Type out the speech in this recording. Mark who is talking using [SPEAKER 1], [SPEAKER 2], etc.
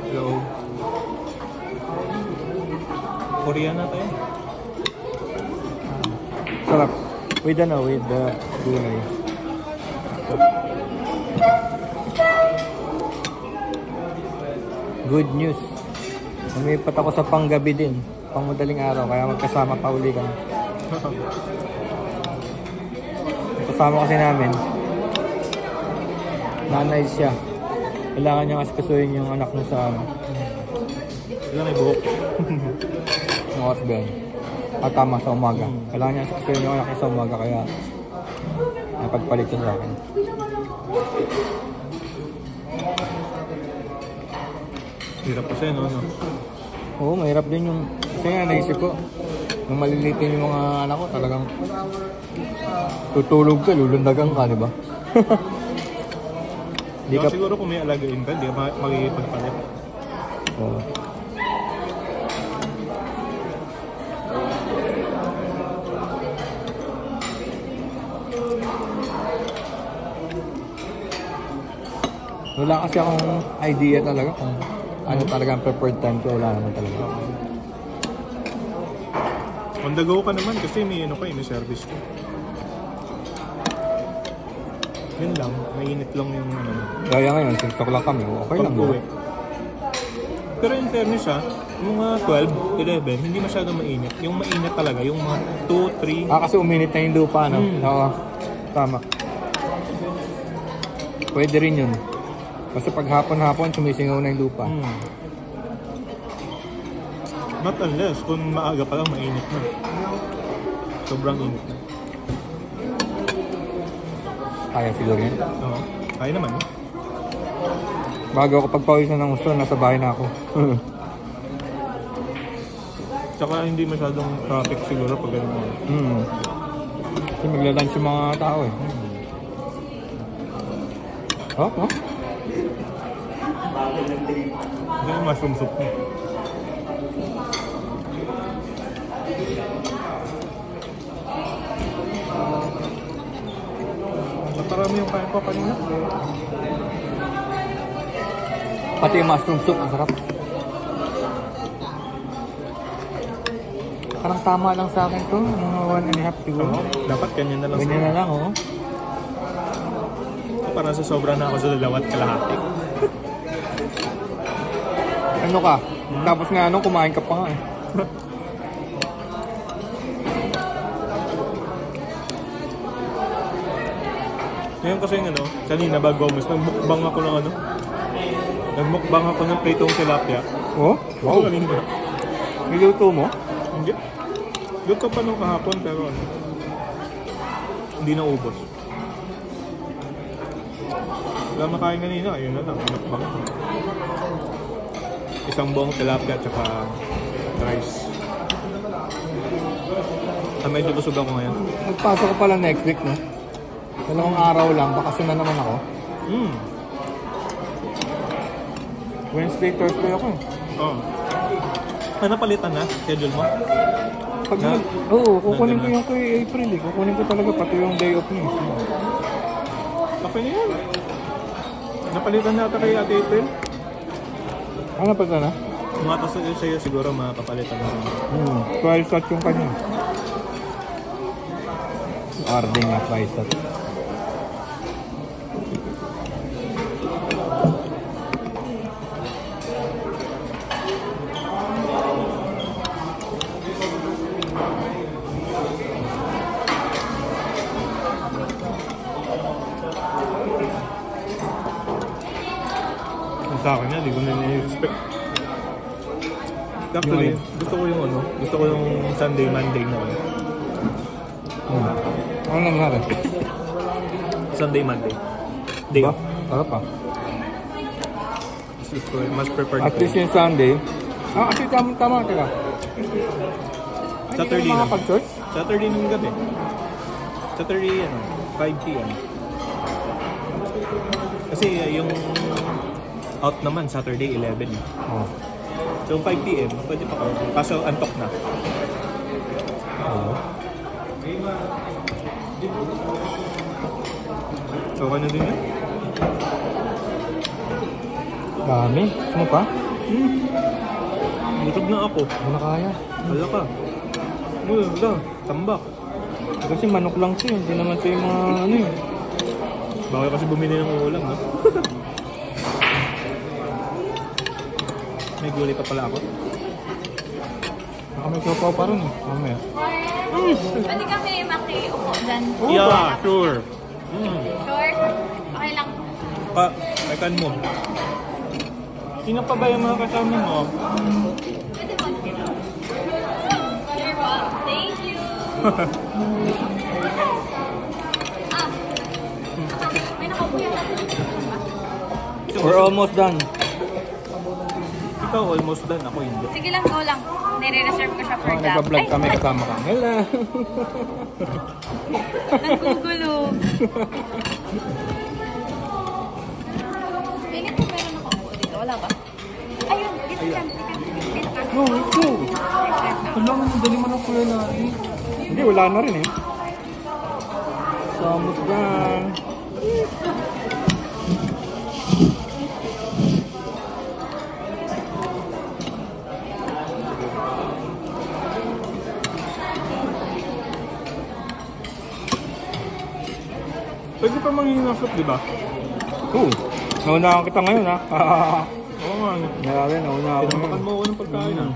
[SPEAKER 1] Hello. Korean na tayo.
[SPEAKER 2] Sarap. With the gulay. Good news. Lumipat ako sa panggabi din. Pang madaling araw. Kaya magkasama pa uli kami. Kasama kasi namin. Nanay siya. Kailangan niya kasi kasuhin yung anak niya sa ano.
[SPEAKER 1] Ilan may buhok?
[SPEAKER 2] Yung oras ba yan? Ah, tama, sa umaga. Kailangan niya kasuhin yung anak niya sa umaga. Kaya napagpalit siya sa akin.
[SPEAKER 1] Hirap kasi, no?
[SPEAKER 2] Oo, mahirap din yung... Kasi nga, naisip ko, nung malilitin yung mga anak ko, talagang tutulog ka, lulundagan ka, di ba?
[SPEAKER 1] Di ka... Siguro kung may alagain ka, di ka magigipagpalit.
[SPEAKER 2] Oo. Wala kasi akong idea talaga kung ano talaga ang preferred time ko. Wala naman talaga.
[SPEAKER 1] On the go ka naman kasi may ano ka, may service ko. Yun lang, mainit lang yung ano.
[SPEAKER 2] Kaya ngayon, TikTok lang kami. Okay lang.
[SPEAKER 1] Pag-uwi. Pero in fairness siya, yung mga 12, 11, hindi masyadong mainit. Yung mainit talaga, yung mga 2, 3.
[SPEAKER 2] Ah, kasi uminit na yung lupa, no? Oo. Tama. Pwede rin yun. Kasi pag hapon-hapon, sumisingaw na yung lupa.
[SPEAKER 1] Not unless, kung maaga pa lang, mainit na. Sobrang init na.
[SPEAKER 2] Kaya siguro yun.
[SPEAKER 1] Oo. Kaya naman eh.
[SPEAKER 2] Bago ako pagpawisan ng gusto, nasa bahay na ako.
[SPEAKER 1] Tsaka hindi masyadong traffic siguro pag gano'n mo.
[SPEAKER 2] Kasi magla-lunch yung mga tao eh. Oh, oh.
[SPEAKER 1] Hindi yung mushroom soup mo. Naparami yung kain ko kanina.
[SPEAKER 2] Pati yung mushroom soup, ang sarap. Parang tama lang sa akin to. Mga 1.5 siguro.
[SPEAKER 1] Dapat ganyan na lang.
[SPEAKER 2] Ganyan na lang, oh.
[SPEAKER 1] Parang sa sobra na ako sa 2.5.
[SPEAKER 2] Ano ka? Tapos nga ano, kumain ka pa nga eh.
[SPEAKER 1] Ngayon kasi ano, kanina bago umus, nagmukbang ako ng ano. Nagmukbang ako ng pritong tilapia.
[SPEAKER 2] Oh? Wow.
[SPEAKER 1] Kanina.
[SPEAKER 2] Niluto mo?
[SPEAKER 1] Hindi. Luto pa nung kahapon pero ano, hindi na ubos. Wala makain kanina, ayun na lang, mukbang. Isang buong tilapia at saka rice. Medyo busog ako ngayon.
[SPEAKER 2] Magpasok ko pala next week, no? 2 araw lang, bakasyon na naman ako. Wednesday, Thursday ako.
[SPEAKER 1] Oo. Ano palitan na? Schedule mo?
[SPEAKER 2] Pag oo, kukunin ko yung kay April eh. Kukunin ko talaga pati yung day off niya.
[SPEAKER 1] Okay na yun. Napalitan na ata kay Ate April.
[SPEAKER 2] Ano pa na?
[SPEAKER 1] Mga tasod sa'yo siguro mapapalitan na.
[SPEAKER 2] 12 shot yung kanya. Ording na 12 shot.
[SPEAKER 1] Sa akin na, di ko na ni-expect. Actually, gusto ko yung ano, gusto ko yung Sunday, Monday na ano.
[SPEAKER 2] Ano nangyari?
[SPEAKER 1] Sunday, Monday. Day off.
[SPEAKER 2] Sarap pa.
[SPEAKER 1] Mas preferred
[SPEAKER 2] At least yung Sunday. Ah, kasi tama ka.
[SPEAKER 1] Saturday
[SPEAKER 2] na.
[SPEAKER 1] na. Saturday ng gabi. Saturday, ano, 5 p.m. Kasi yung out naman, Saturday, 11.
[SPEAKER 2] Oh.
[SPEAKER 1] So, 5 p.m, pwede pa ako. Kaso, antok na.
[SPEAKER 2] Oo.
[SPEAKER 1] So, ano din yun?
[SPEAKER 2] Dami. Ano pa?
[SPEAKER 1] Busog na ako.
[SPEAKER 2] Hindi na kaya.
[SPEAKER 1] Wala ka. Wala. Tambak.
[SPEAKER 2] Kasi manok lang siya, hindi naman siya yung mga ano yun.
[SPEAKER 1] Bawal kasi bumili ng ulam, no? May gulay pa pala ako.
[SPEAKER 2] Baka may sopaw pa rin eh. Mamaya.
[SPEAKER 3] Pwede kami makiupo dyan.
[SPEAKER 1] Yeah, sure.
[SPEAKER 3] Sure? Okay lang.
[SPEAKER 1] Pakan mo. Sino pa ba yung mga kasama mo?
[SPEAKER 3] Pwede mo. You're welcome. Thank you. May nakabuya ka.
[SPEAKER 2] We're almost done.
[SPEAKER 1] Ikaw almost done, ako hindi.
[SPEAKER 3] Sige lang, go lang. Nire-reserve ko siya for job.
[SPEAKER 2] Nagpa-vlog kami kasama ka. Hello!
[SPEAKER 3] Naggugulo. Pilit ko meron ako upo dito. Wala ba? Ayun, dito dyan. Dito ka.
[SPEAKER 2] No, ito! Wala mo, dali mo ng kulay na eh. Hindi, wala na rin eh. So, almost done.
[SPEAKER 1] Pwede pa mangingin ng soup, di ba?
[SPEAKER 2] Oo. Naunahan kita ngayon ha.
[SPEAKER 1] Oo nga.
[SPEAKER 2] Grabe, naunahan ako
[SPEAKER 1] Tinampakan
[SPEAKER 2] ngayon.
[SPEAKER 1] mo ako ng pagkain, ah.